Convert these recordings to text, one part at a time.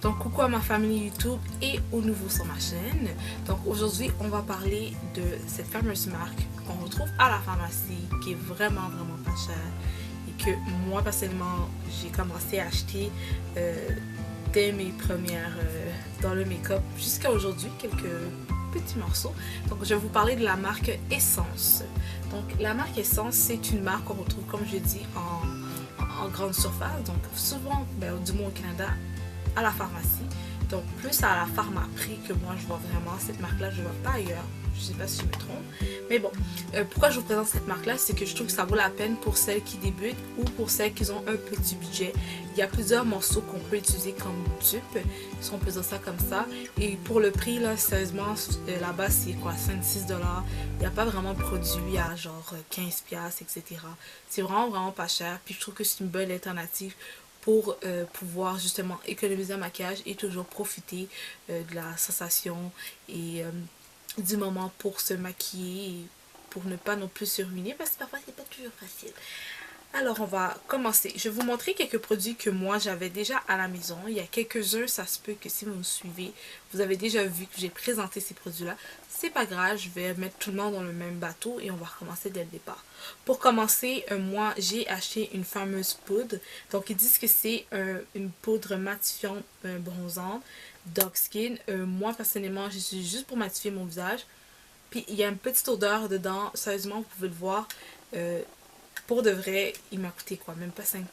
Donc coucou à ma famille YouTube et aux nouveaux sur ma chaîne. Donc aujourd'hui on va parler de cette fameuse marque qu'on retrouve à la pharmacie, qui est vraiment pas chère et que moi personnellement j'ai commencé à acheter dès mes premières dans le make-up jusqu'à aujourd'hui, quelques petits morceaux. Donc je vais vous parler de la marque Essence. Donc la marque Essence, c'est une marque qu'on retrouve, comme je dis, en grande surface, donc souvent, du moins au Canada, à la pharmacie. Donc plus à la pharmaprix que moi je vois vraiment cette marque là, je ne vois pas ailleurs. Je sais pas si je me trompe, mais bon, pourquoi je vous présente cette marque là, c'est que je trouve que ça vaut la peine pour celles qui débutent ou pour celles qui ont un petit budget. Il y a plusieurs morceaux qu'on peut utiliser comme dupe, si on peut dire ça comme ça, et pour le prix là, sérieusement, là-bas c'est quoi, 5-6$. Il n'y a pas vraiment de produit à genre 15$, etc. C'est vraiment pas cher, puis je trouve que c'est une bonne alternative pour pouvoir justement économiser un maquillage et toujours profiter de la sensation et du moment pour se maquiller et pour ne pas non plus se ruiner, parce que parfois c'est pas toujours facile. Alors on va commencer. Je vais vous montrer quelques produits que moi j'avais déjà à la maison. Il y a quelques-uns, ça se peut que si vous me suivez, vous avez déjà vu que j'ai présenté ces produits-là. C'est pas grave, je vais mettre tout le monde dans le même bateau et on va recommencer dès le départ. Pour commencer, moi j'ai acheté une fameuse poudre. Donc ils disent que c'est une poudre matifiante bronzante, dark skin. Moi personnellement, j'utilise juste pour matifier mon visage. Puis il y a une petite odeur dedans, sérieusement vous pouvez le voir. Pour de vrai, il m'a coûté quoi, même pas 5$.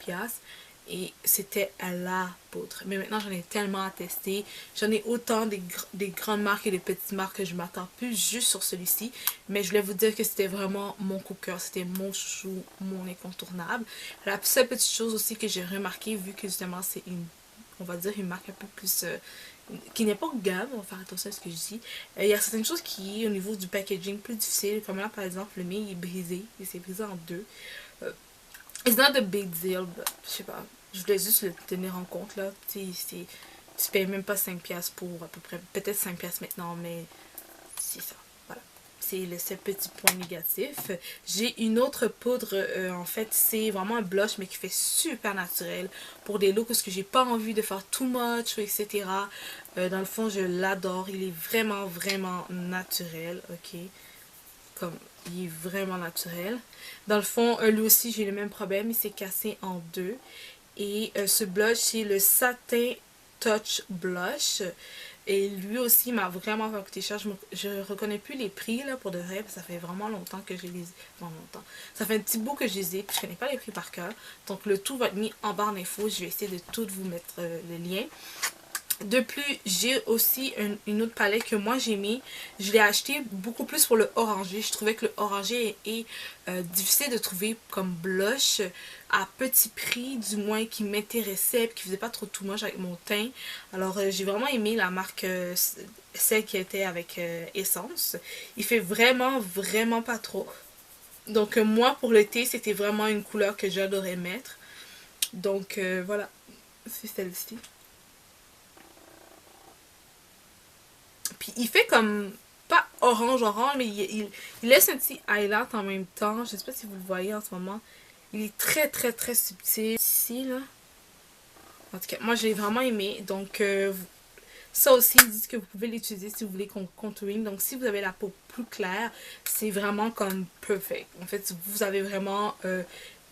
Et c'était à la poudre. Mais maintenant, j'en ai tellement à tester. J'en ai autant des grandes marques et des petites marques que je m'attends plus juste sur celui-ci. Mais je voulais vous dire que c'était vraiment mon coup de cœur. C'était mon chouchou, mon incontournable. La seule petite chose aussi que j'ai remarqué, vu que justement c'est une, on va dire, une marque un peu plus... qui n'est pas gamme, on va faire attention à ce que je dis. Il y a certaines choses qui, au niveau du packaging, plus difficiles. Comme là, par exemple, le mien il est brisé. Il s'est brisé en deux. It's not a big deal, but, je sais pas. Je voulais juste le tenir en compte là. Tu payes même pas 5$ pour à peu près, peut-être 5$ maintenant, mais c'est ça. Voilà. C'est le seul petit point négatif. J'ai une autre poudre, en fait, c'est vraiment un blush, mais qui fait super naturel pour des looks parce que j'ai pas envie de faire too much, etc. Dans le fond, je l'adore. Il est vraiment naturel, ok? Comme il est vraiment naturel. Dans le fond, lui aussi j'ai le même problème, il s'est cassé en deux. Et ce blush, c'est le Satin Touch Blush. Et lui aussi m'a vraiment fait coûter cher. Je reconnais plus les prix là pour de vrai, ça fait vraiment longtemps que je les ai. Bon, longtemps. Ça fait un petit bout que je les ai, puis je connais pas les prix par cœur. Donc le tout va être mis en barre d'infos. Je vais essayer de tout vous mettre le lien. De plus, j'ai aussi une autre palette que moi j'ai mis. Je l'ai acheté beaucoup plus pour le orangé. Je trouvais que le orangé est difficile de trouver comme blush à petit prix, du moins qui m'intéressait et qui faisait pas trop too much avec mon teint. Alors j'ai vraiment aimé la marque, celle qui était avec Essence. Il fait vraiment pas trop. Donc moi pour l'été c'était vraiment une couleur que j'adorais mettre. Donc voilà, c'est celle-ci. Puis il fait comme, pas orange, mais il laisse un petit highlight en même temps. Je sais pas si vous le voyez en ce moment. Il est très subtil. Ici, là. En tout cas, moi j'ai vraiment aimé. Donc, ça aussi, ils disent que vous pouvez l'utiliser si vous voulez contouring. Donc, si vous avez la peau plus claire, c'est vraiment comme perfect. En fait, vous avez vraiment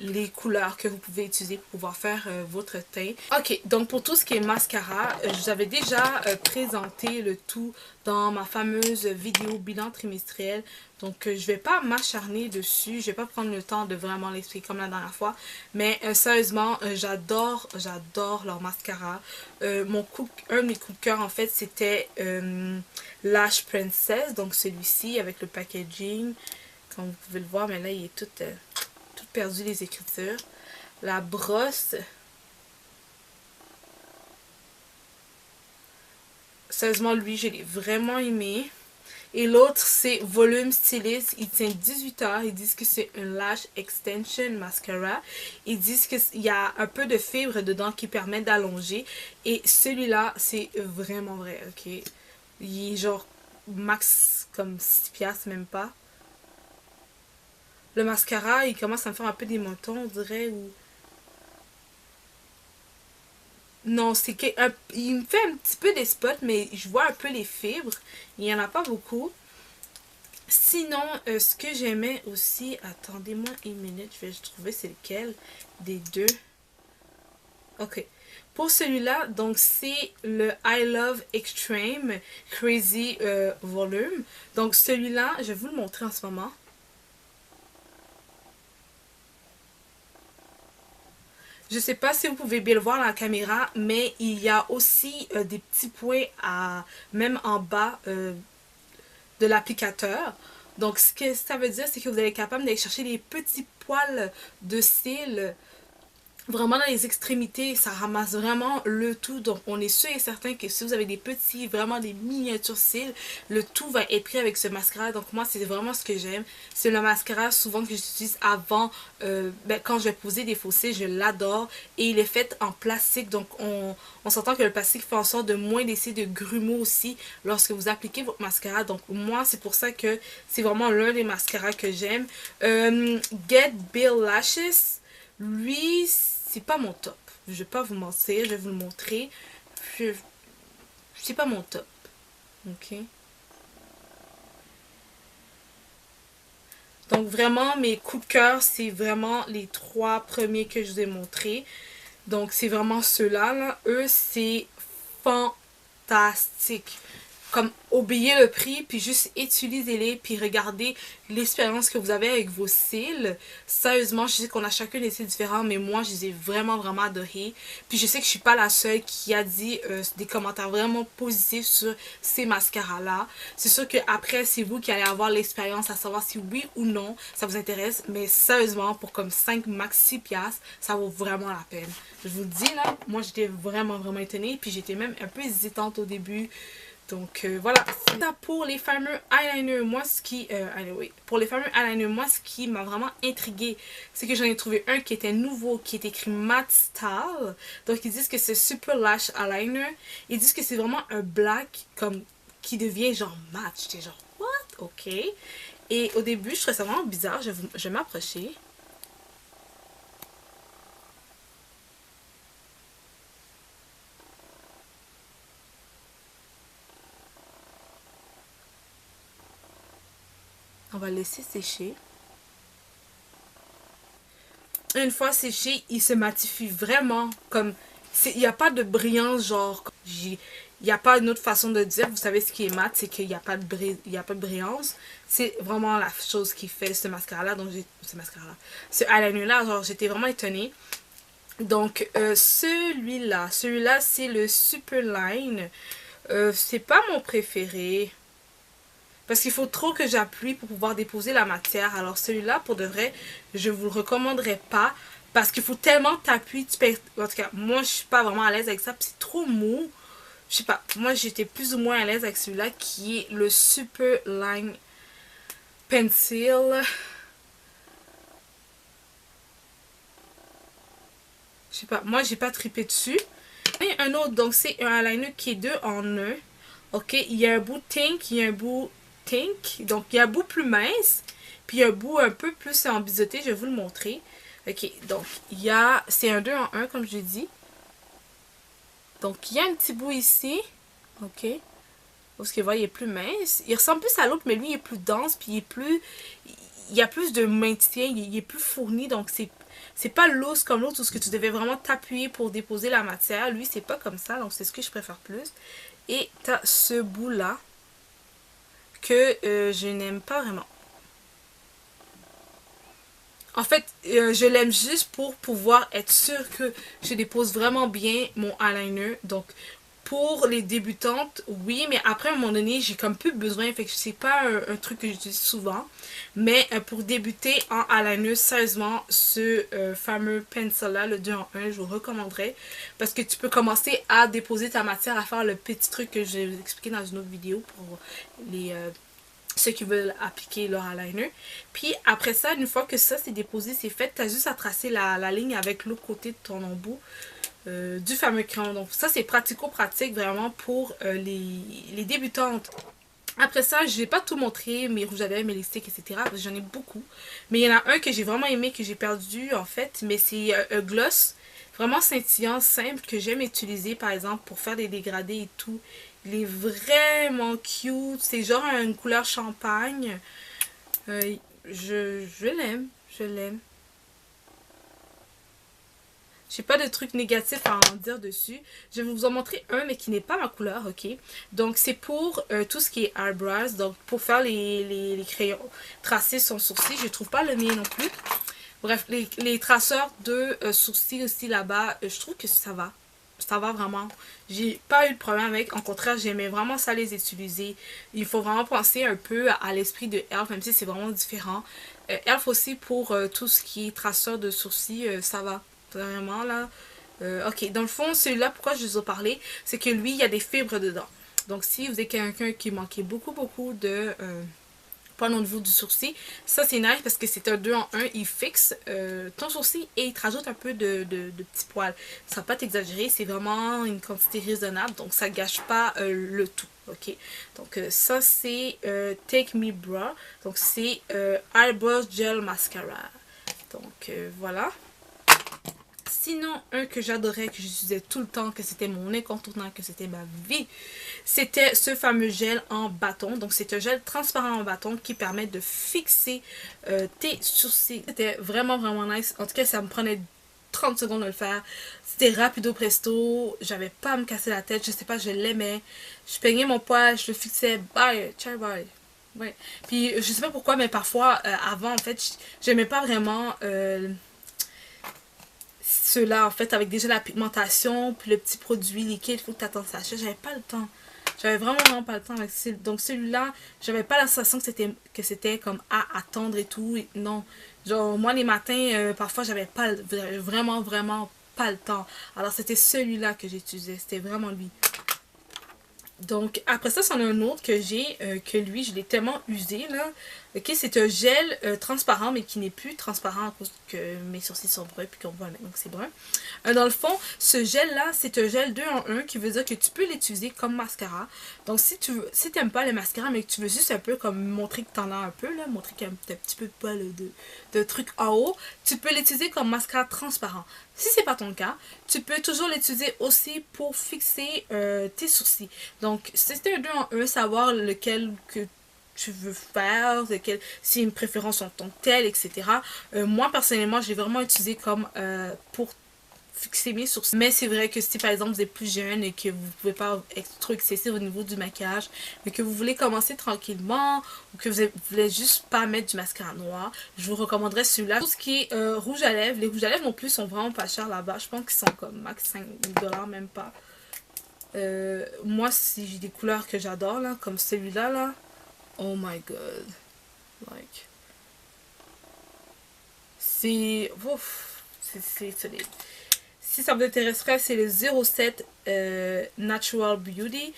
les couleurs que vous pouvez utiliser pour pouvoir faire votre teint. Ok, donc pour tout ce qui est mascara, je vous avais déjà présenté le tout dans ma fameuse vidéo bilan trimestriel. Donc je vais pas m'acharner dessus, je vais pas prendre le temps de vraiment l'expliquer comme la dernière fois. Mais sérieusement, j'adore leur mascara. Un de mes coups de cœur en fait c'était Lash Princess, donc celui-ci avec le packaging. Comme vous pouvez le voir, mais là il est tout perdu les écritures. La brosse. Sérieusement, lui, je l'ai vraiment aimé. Et l'autre, c'est Volume Stylist. Il tient 18 heures. Ils disent que c'est un Lash Extension Mascara. Ils disent qu'il y a un peu de fibre dedans qui permet d'allonger. Et celui-là, c'est vraiment vrai, ok? Il est genre max comme 6$, même pas. Le mascara, il commence à me faire un peu des mentons, on dirait, ou... Non, c'est que il me fait un petit peu des spots, mais je vois un peu les fibres. Il n'y en a pas beaucoup. Sinon, ce que j'aimais aussi, attendez-moi une minute, je vais trouver c'est lequel des deux. Ok. Pour celui-là, donc c'est le I Love Extreme Crazy Volume. Donc celui-là, je vais vous le montrer en ce moment. Je sais pas si vous pouvez bien le voir dans la caméra, mais il y a aussi des petits points même en bas de l'applicateur. Donc ce que ça veut dire, c'est que vous allez être capable d'aller chercher les petits poils de cils vraiment dans les extrémités, ça ramasse vraiment le tout. Donc on est sûr et certain que si vous avez des petits, vraiment des miniatures cils, le tout va être pris avec ce mascara. Donc moi c'est vraiment ce que j'aime. C'est le mascara souvent que j'utilise avant, quand je vais poser des faux cils, je l'adore. Et il est fait en plastique, donc on s'entend que le plastique fait en sorte de moins laisser de grumeaux aussi lorsque vous appliquez votre mascara. Donc moi c'est pour ça que c'est vraiment l'un des mascaras que j'aime. Get Bill Lashes, lui c'est pas mon top. Je vais pas vous mentir, je vais vous le montrer. C'est pas mon top. Ok. Donc vraiment mes coups de cœur, c'est vraiment les trois premiers que je vous ai montrés. Donc c'est vraiment ceux-là. Là. Eux, c'est fantastique. Comme oubliez le prix, puis juste utilisez-les, puis regardez l'expérience que vous avez avec vos cils. Sérieusement, je sais qu'on a chacun des cils différents, mais moi, je les ai vraiment, vraiment adorés. Puis je sais que je suis pas la seule qui a dit des commentaires vraiment positifs sur ces mascaras-là. C'est sûr qu'après, c'est vous qui allez avoir l'expérience à savoir si oui ou non ça vous intéresse. Mais sérieusement, pour comme 5 max 6 piastres, ça vaut vraiment la peine. Je vous le dis là, moi j'étais vraiment, vraiment étonnée. Puis j'étais même un peu hésitante au début. Donc voilà, c'est ça pour les fameux eyeliners. Moi, pour les fameux eyeliners, moi, ce qui m'a vraiment intriguée, c'est que j'en ai trouvé un qui était nouveau, qui est écrit Matte Style. Donc, ils disent que c'est Super Lash Eyeliner. Ils disent que c'est vraiment un black, comme, qui devient genre mat. J'étais genre, what? Ok. Et au début, je trouvais ça vraiment bizarre. Je vais m'approcher. On va le laisser sécher. Une fois séché, il se matifie vraiment comme... Il n'y a pas de brillance, genre... Il n'y a pas une autre façon de dire. Vous savez ce qui est mat, c'est qu'il n'y a, pas de brillance. C'est vraiment la chose qui fait ce mascara-là. Donc, ce eyeliner-là, genre, j'étais vraiment étonnée. Donc, celui-là, c'est le Superline. C'est pas mon préféré. Parce qu'il faut trop que j'appuie pour pouvoir déposer la matière. Alors celui-là, pour de vrai, je vous le recommanderais pas. Parce qu'il faut tellement t'appuyer. En tout cas, moi, je suis pas vraiment à l'aise avec ça. C'est trop mou. Je sais pas. Moi, j'étais plus ou moins à l'aise avec celui-là qui est le Super Line Pencil. Je sais pas. Moi, j'ai pas trippé dessus. Et un autre, donc c'est un eyeliner qui est 2 en 1. Ok, il y a un bout pink, il y a un bout pink. Donc, il y a un bout plus mince. Puis, il y a un bout un peu plus en biseauté. Je vais vous le montrer. Ok, donc, c'est un 2 en 1, comme je l'ai dit. Donc, il y a un petit bout ici. Ok. Parce que, vous voyez, il est plus mince. Il ressemble plus à l'autre, mais lui, il est plus dense. Puis, il y a plus de maintien. Il est plus fourni. Donc, c'est pas loose comme l'autre où ce que tu devais vraiment t'appuyer pour déposer la matière. Lui, c'est pas comme ça. Donc, c'est ce que je préfère plus. Et t'as ce bout-là que je n'aime pas vraiment. En fait, je l'aime juste pour pouvoir être sûre que je dépose vraiment bien mon eyeliner. Donc, pour les débutantes, oui, mais après, à un moment donné, j'ai comme plus besoin. Fait que c'est pas un truc que j'utilise souvent. Mais pour débuter en eyeliner, sérieusement, ce fameux pencil-là, le 2 en 1, je vous recommanderais. Parce que tu peux commencer à déposer ta matière, à faire le petit truc que je vais vous expliquer dans une autre vidéo pour ceux qui veulent appliquer leur eyeliner. Puis après ça, une fois que ça c'est déposé, c'est fait, tu as juste à tracer la ligne avec l'autre côté de ton embout du fameux crayon. Donc ça c'est pratico-pratique vraiment pour les débutantes. Après ça, je vais pas tout montrer, mes rouges à lèvres, mes lipsticks, etc. J'en ai beaucoup. Mais il y en a un que j'ai vraiment aimé, que j'ai perdu en fait. Mais c'est un gloss. vraiment scintillant, simple, que j'aime utiliser par exemple pour faire des dégradés et tout. Il est vraiment cute, c'est genre une couleur champagne. Je l'aime, je l'aime. J'ai pas de trucs négatifs à en dire dessus. Je vais vous en montrer un, mais qui n'est pas ma couleur, ok? Donc, c'est pour tout ce qui est eyebrows. Donc, pour faire les crayons, tracer son sourcil. Je trouve pas le mien non plus. Bref, les traceurs de sourcils aussi là-bas, je trouve que ça va. Ça va vraiment. J'ai pas eu de problème avec. En contraire, j'aimais vraiment ça les utiliser. Il faut vraiment penser un peu à l'esprit de Elf, même si c'est vraiment différent. Elf aussi pour tout ce qui est traceur de sourcils, ça va. Vraiment là. Ok, dans le fond, celui-là, pourquoi je vous ai parlé, c'est que lui, il y a des fibres dedans. Donc, si vous êtes quelqu'un qui manquait beaucoup de poils au niveau du sourcil, ça c'est nice parce que c'est un 2 en 1. Il fixe ton sourcil et il te rajoute un peu de petits poils. Ça va pas t'exagérer, c'est vraiment une quantité raisonnable, donc ça gâche pas le tout. Ok, donc ça c'est Take Me Bra. Donc, c'est Eyebrow Gel Mascara. Donc, voilà. Sinon, un que j'adorais, que j'utilisais tout le temps, que c'était mon incontournable, que c'était ma vie, c'était ce fameux gel en bâton. Donc, c'est un gel transparent en bâton qui permet de fixer tes sourcils. C'était vraiment nice. En tout cas, ça me prenait 30 secondes de le faire. C'était rapido presto. J'avais pas à me casser la tête. Je sais pas, je l'aimais. Je peignais mon poil, je le fixais. Bye, ciao, bye. Ouais. Puis, je sais pas pourquoi, mais parfois, avant, en fait, j'aimais pas vraiment... ceux-là en fait avec déjà la pigmentation puis le petit produit liquide, il faut que tu attendes ça. J'avais pas le temps, j'avais vraiment pas le temps avec donc celui-là, j'avais pas la sensation que c'était comme à attendre et tout. Et non, genre moi les matins parfois j'avais pas vraiment pas le temps, alors c'était celui-là que j'utilisais, c'était vraiment lui. Donc, après ça, c'en a un autre que j'ai, que lui, je l'ai tellement usé, là. Ok, c'est un gel transparent, mais qui n'est plus transparent à cause que mes sourcils sont bruns, puis qu'on voit maintenant que c'est brun. Dans le fond, ce gel-là, c'est un gel 2 en 1, qui veut dire que tu peux l'utiliser comme mascara. Donc, si t'aimes pas le mascara, mais que tu veux juste un peu comme montrer que t'en as un peu, là, montrer qu'il y a un petit peu de poil de trucs en haut, tu peux l'utiliser comme mascara transparent. Si c'est pas ton cas, tu peux toujours l'utiliser aussi pour fixer tes sourcils. Donc, si c'est un 2 en 1, savoir lequel que tu veux faire, si une préférence en tant que telle, etc. Moi, personnellement, j'ai vraiment utilisé comme pour fixer mes sourcils. Mais c'est vrai que si par exemple vous êtes plus jeune et que vous ne pouvez pas être trop excessif au niveau du maquillage, mais que vous voulez commencer tranquillement ou que vous voulez juste pas mettre du mascara noir, je vous recommanderais celui-là. Tout ce qui est rouge à lèvres, les rouges à lèvres non plus sont vraiment pas chers là-bas. Je pense qu'ils sont comme max 5 $, même pas. Moi, si j'ai des couleurs que j'adore, là, comme celui-là, là, oh my god, like, c'est, ouf, c'est solide. Si ça vous intéresserait, c'est le 07 Natural Beauty.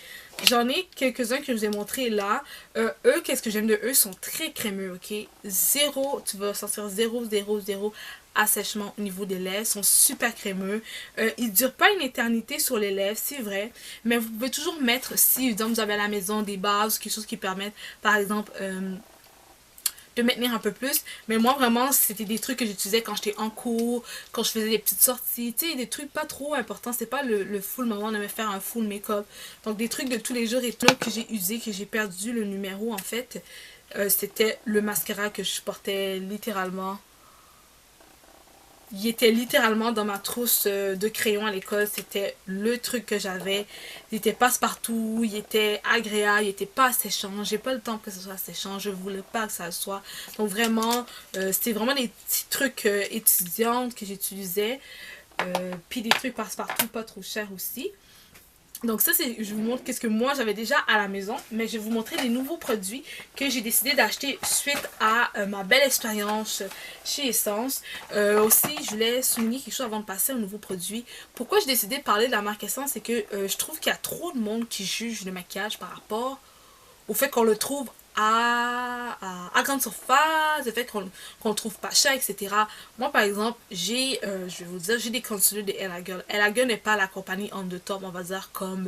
J'en ai quelques-uns que je vous ai montré là. Eux, qu'est-ce que j'aime de eux, ils sont très crémeux, ok? Zéro, tu vas sentir zéro assèchement au niveau des lèvres, ils sont super crémeux. Ils ne durent pas une éternité sur les lèvres, c'est vrai, mais vous pouvez toujours mettre, si exemple, vous avez à la maison des bases, quelque chose qui permette, par exemple, de maintenir un peu plus. Mais moi, vraiment, c'était des trucs que j'utilisais quand j'étais en cours, quand je faisais des petites sorties, tu sais, des trucs pas trop importants. C'est pas le full moment de me faire un full make-up. Donc, des trucs de tous les jours et tout que j'ai usé, que j'ai perdu le numéro, en fait. C'était le mascara que je portais littéralement. Il était littéralement dans ma trousse de crayons à l'école. C'était le truc que j'avais. Il était passe-partout, il était agréable, il était pas asséchant. J'ai pas le temps que ce soit asséchant. Je voulais pas que ça le soit. Donc vraiment, c'était vraiment des petits trucs étudiantes que j'utilisais. Puis des trucs passe-partout, pas trop chers aussi. Donc ça, je vous montre qu'est-ce que moi j'avais déjà à la maison, mais je vais vous montrer des nouveaux produits que j'ai décidé d'acheter suite à ma belle expérience chez Essence. Aussi, je voulais souligner quelque chose avant de passer aux nouveaux produits. Pourquoi j'ai décidé de parler de la marque Essence, c'est que je trouve qu'il y a trop de monde qui juge le maquillage par rapport au fait qu'on le trouve à grande surface, le fait qu'on le trouve pas cher, etc. Moi, par exemple, je vais vous dire, j'ai des concealers de Ella Girl. Ella Girl n'est pas la compagnie on the top, on va dire, comme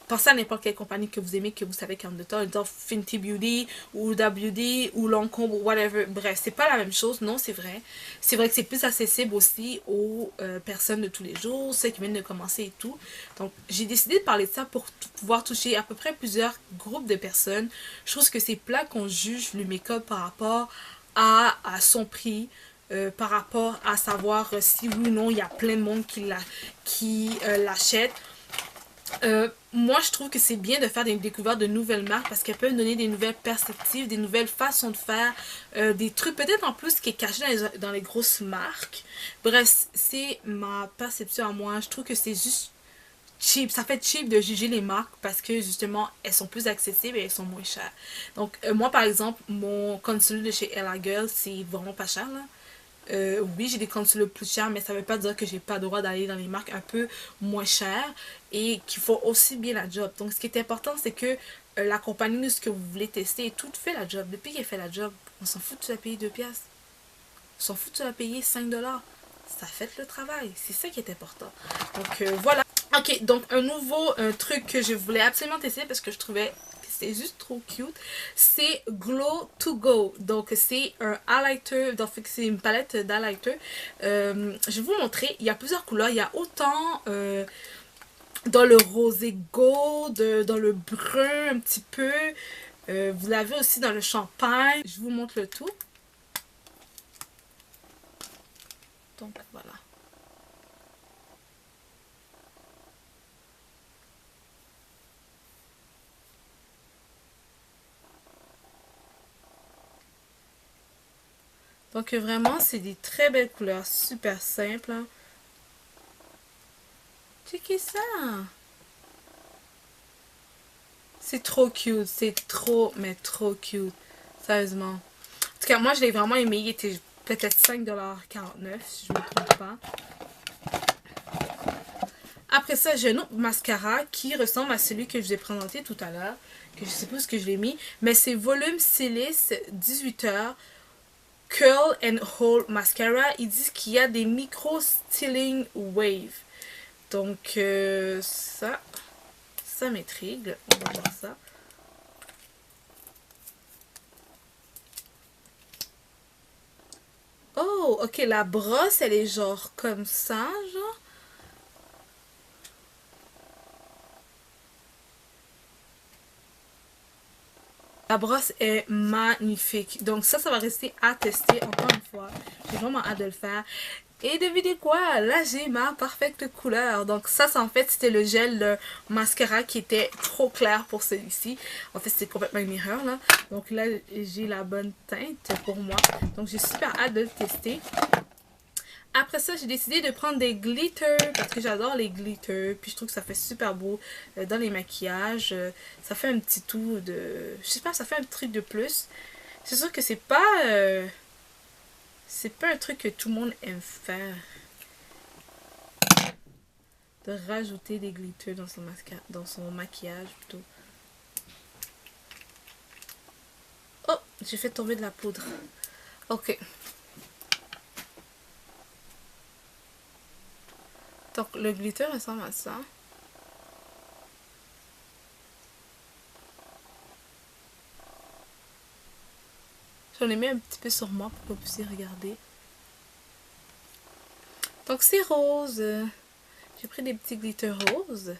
pensez à n'importe quelle compagnie que vous aimez, que vous savez qu'en de temps, genre Fenty Beauty ou WD ou Lancôme ou whatever. Bref, c'est pas la même chose, non, c'est vrai. C'est vrai que c'est plus accessible aussi aux personnes de tous les jours, ceux qui viennent de commencer et tout. Donc, j'ai décidé de parler de ça pour pouvoir toucher à peu près plusieurs groupes de personnes. Je trouve que c'est plat qu'on juge le make-up par rapport à son prix, par rapport à savoir si oui ou non il y a plein de monde qui l'achète. Moi, je trouve que c'est bien de faire des découvertes de nouvelles marques parce qu'elles peuvent donner des nouvelles perspectives, des nouvelles façons de faire, des trucs peut-être en plus qui est caché dans les grosses marques. Bref, c'est ma perception à moi. Je trouve que c'est juste cheap. Ça fait cheap de juger les marques parce que justement, elles sont plus accessibles et elles sont moins chères. Donc, moi, par exemple, mon concealer de chez Ella Girl, c'est vraiment pas cher, là. Oui, j'ai des concealers plus chers, mais ça veut pas dire que j'ai pas le droit d'aller dans les marques un peu moins chères et qui font aussi bien la job. Donc, ce qui est important, c'est que la compagnie de ce que vous voulez tester et tout fait la job. Depuis qu'elle fait la job, on s'en fout de tu l'as payé 2 piastres. On s'en fout de tu l'as payé 5 $. Ça fait le travail. C'est ça qui est important. Donc, voilà. Ok, donc un nouveau truc que je voulais absolument tester parce que je trouvais que c'était juste trop cute, c'est Glow to Go. Donc c'est un highlighter, donc c'est une palette d'highlighter. Je vais vous montrer, il y a plusieurs couleurs, il y a autant dans le rosé gold, dans le brun un petit peu, vous l'avez aussi dans le champagne. Je vous montre le tout. Donc voilà. Donc vraiment, c'est des très belles couleurs, super simples. Hein. Checkez ça! C'est trop cute, c'est trop, mais trop cute. Sérieusement. En tout cas, moi, je l'ai vraiment aimé. Il était peut-être 5,49 $, si je ne me trompe pas. Après ça, j'ai un autre mascara qui ressemble à celui que je vous ai présenté tout à l'heure. Que je sais pas où que je l'ai mis. Mais c'est Volume Silice 18h Curl and Hold Mascara. Ils disent qu'il y a des micro styling wave. Donc, ça m'intrigue. On va voir ça. Oh, ok, la brosse, elle est genre comme ça, genre. La brosse est magnifique. Donc ça va rester à tester encore une fois. J'ai vraiment hâte de le faire. Et devinez quoi? Là, j'ai ma parfaite couleur. Donc ça, en fait, c'était le gel de mascara qui était trop clair pour celui-ci. En fait, c'est complètement une erreur, là. Donc là, j'ai la bonne teinte pour moi. Donc j'ai super hâte de le tester. Après ça, j'ai décidé de prendre des glitters parce que j'adore les glitters. Puis je trouve que ça fait super beau dans les maquillages. Ça fait un petit tout de... Je sais pas, ça fait un truc de plus. C'est sûr que c'est pas un truc que tout le monde aime faire. De rajouter des glitters dans son maquillage plutôt. Oh, j'ai fait tomber de la poudre. Ok. Donc le glitter ressemble à ça. J'en ai mis un petit peu sur moi pour que vous puissiez regarder. Donc c'est rose. J'ai pris des petits glitters roses.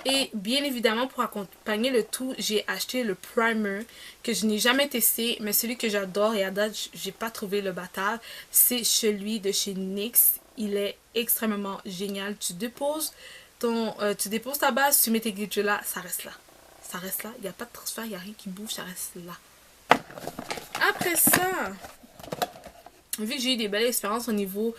Et bien évidemment, pour accompagner le tout, j'ai acheté le primer que je n'ai jamais testé, mais celui que j'adore et à date, j'ai pas trouvé le bâtard. C'est celui de chez NYX. Il est extrêmement génial. Tu déposes ta base, tu mets tes glitters là, ça reste là. Ça reste là. Il n'y a pas de transfert, il n'y a rien qui bouge, ça reste là. Après ça, vu que j'ai eu des belles expériences au niveau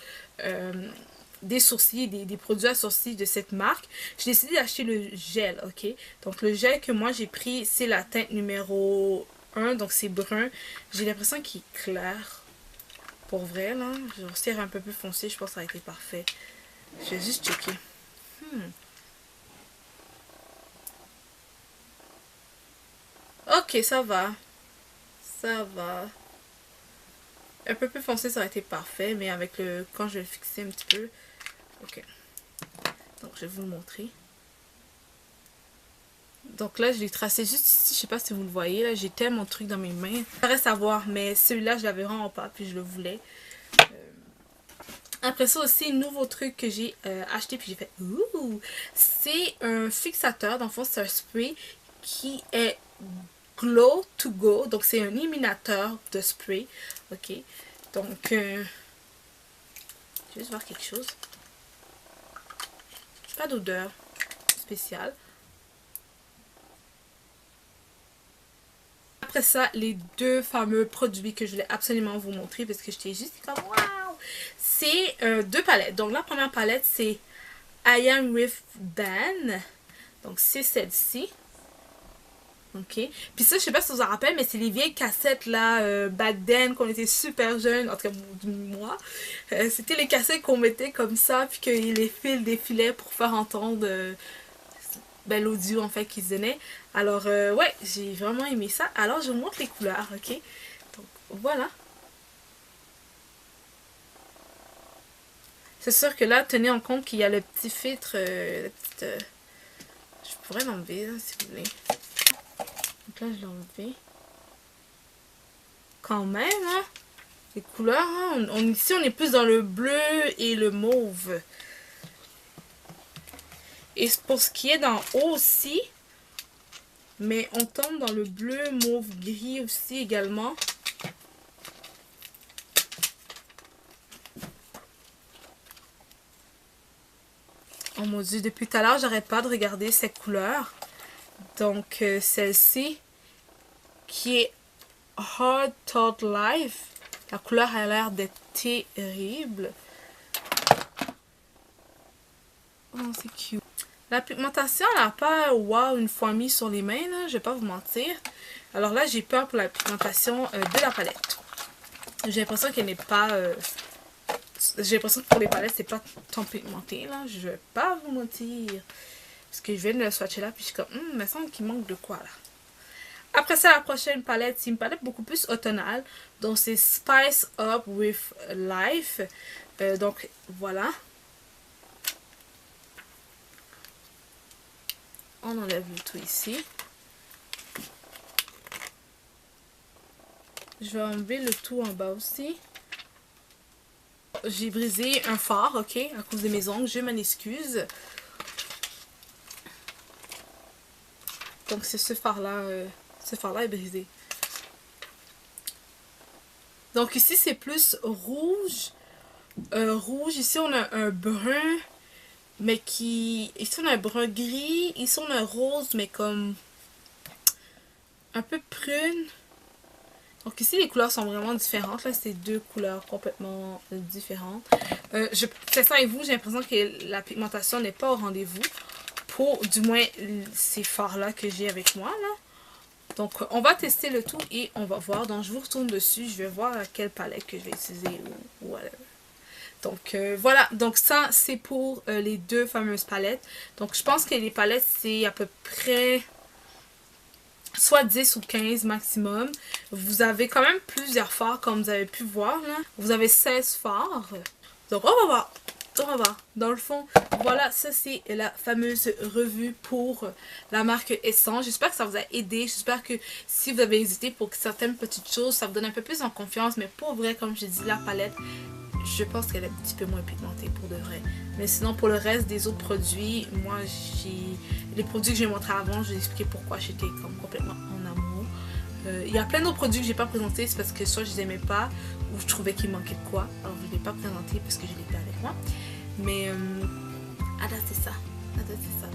des sourcils, des produits à sourcils de cette marque, j'ai décidé d'acheter le gel, ok? Donc le gel que moi j'ai pris, c'est la teinte numéro 1, donc c'est brun. J'ai l'impression qu'il est clair. Pour vrai, là. Je vais resserrer un peu plus foncé, je pense que ça a été parfait. Je vais juste checker. Ok, ça va. Ça va. Un peu plus foncé, ça aurait été parfait, mais avec le... quand je vais le fixer un petit peu... Ok. Donc, je vais vous le montrer. Donc là, je l'ai tracé juste ici. Je sais pas si vous le voyez. Là, j'ai tellement de trucs dans mes mains. Ça reste à voir, mais celui-là, je l'avais vraiment pas, puis je le voulais. Après ça aussi, nouveau truc que j'ai acheté, puis j'ai fait ouh! C'est un fixateur. Dans le fond, c'est un spray qui est Glow to Go. Donc, c'est un éliminateur de spray. Ok. Donc, je vais juste voir quelque chose. Pas d'odeur spéciale. Après ça, les deux fameux produits que je voulais absolument vous montrer parce que j'étais juste comme waouh! C'est deux palettes. Donc, la première palette, c'est I Am With Dan. Donc, c'est celle-ci. Ok. Puis ça, je sais pas si vous en rappelez, mais c'est les vieilles cassettes là, back then, qu'on était super jeunes, en tout cas moi. C'était les cassettes qu'on mettait comme ça, puis que les fils défilaient pour faire entendre ben, l'audio en fait qu'ils donnaient. Alors, ouais, j'ai vraiment aimé ça. Alors, je vous montre les couleurs, ok? Donc, voilà. C'est sûr que là, tenez en compte qu'il y a le petit filtre, je pourrais l'enlever, si vous voulez. Donc là, je l'ai enlevé. Quand même, hein? Les couleurs, hein? Ici, on est plus dans le bleu et le mauve. Et pour ce qui est d'en haut aussi, mais on tombe dans le bleu, mauve, gris aussi également. Oh mon dieu, depuis tout à l'heure, j'arrête pas de regarder ces couleurs. Donc, celle-ci, qui est Hard Thought Life. La couleur a l'air d'être terrible. Oh, c'est cute. La pigmentation, elle n'a pas wow une fois mis sur les mains, là, je vais pas vous mentir. Alors là, j'ai peur pour la pigmentation de la palette. J'ai l'impression qu'elle n'est pas... j'ai l'impression que pour les palettes, c'est pas tant pigmenté, là. Je vais pas vous mentir. Parce que je viens de le swatcher là, puis je suis comme, il me semble qu'il manque de quoi, là. Après ça, la prochaine palette, c'est une palette beaucoup plus automnale. Donc, c'est Spice Up With Life. Donc, voilà. On enlève le tout ici. Je vais enlever le tout en bas aussi. J'ai brisé un fard, ok, à cause de mes ongles. Je m'en excuse. Donc, c'est ce fard-là. Ce fard-là est brisé. Donc, ici, c'est plus rouge. Rouge. Ici, on a un brun. Mais qui... Ici, on a un brun gris. Ici, on a un rose, mais comme... un peu prune. Donc ici, les couleurs sont vraiment différentes. Là, c'est deux couleurs complètement différentes. Je fais ça avec vous, j'ai l'impression que la pigmentation n'est pas au rendez-vous. Pour, du moins, ces fards-là que j'ai avec moi, là. Donc, on va tester le tout et on va voir. Donc, je vous retourne dessus. Je vais voir quelle palette que je vais utiliser ou whatever. Donc, voilà. Donc, ça, c'est pour les deux fameuses palettes. Donc, je pense que les palettes, c'est à peu près... soit 10 ou 15 maximum. Vous avez quand même plusieurs fards comme vous avez pu voir là. Vous avez 16 fards. Donc on va voir. On va voir. Dans le fond, voilà, ça c'est la fameuse revue pour la marque Essence. J'espère que ça vous a aidé. J'espère que si vous avez hésité pour certaines petites choses, ça vous donne un peu plus en confiance. Mais pour vrai, comme je dis, la palette, je pense qu'elle est un petit peu moins pigmentée pour de vrai. Mais sinon, pour le reste des autres produits, moi, les produits que j'ai montrés avant, je vais expliquer pourquoi j'étais comme complètement en amour. Il y a plein d'autres produits que j'ai pas présentés, c'est parce que soit je les aimais pas, ou je trouvais qu'il manquait de quoi. Alors, je ne l'ai pas présenté parce que je l'ai pas avec moi. Mais, c'est ça. C'est ça.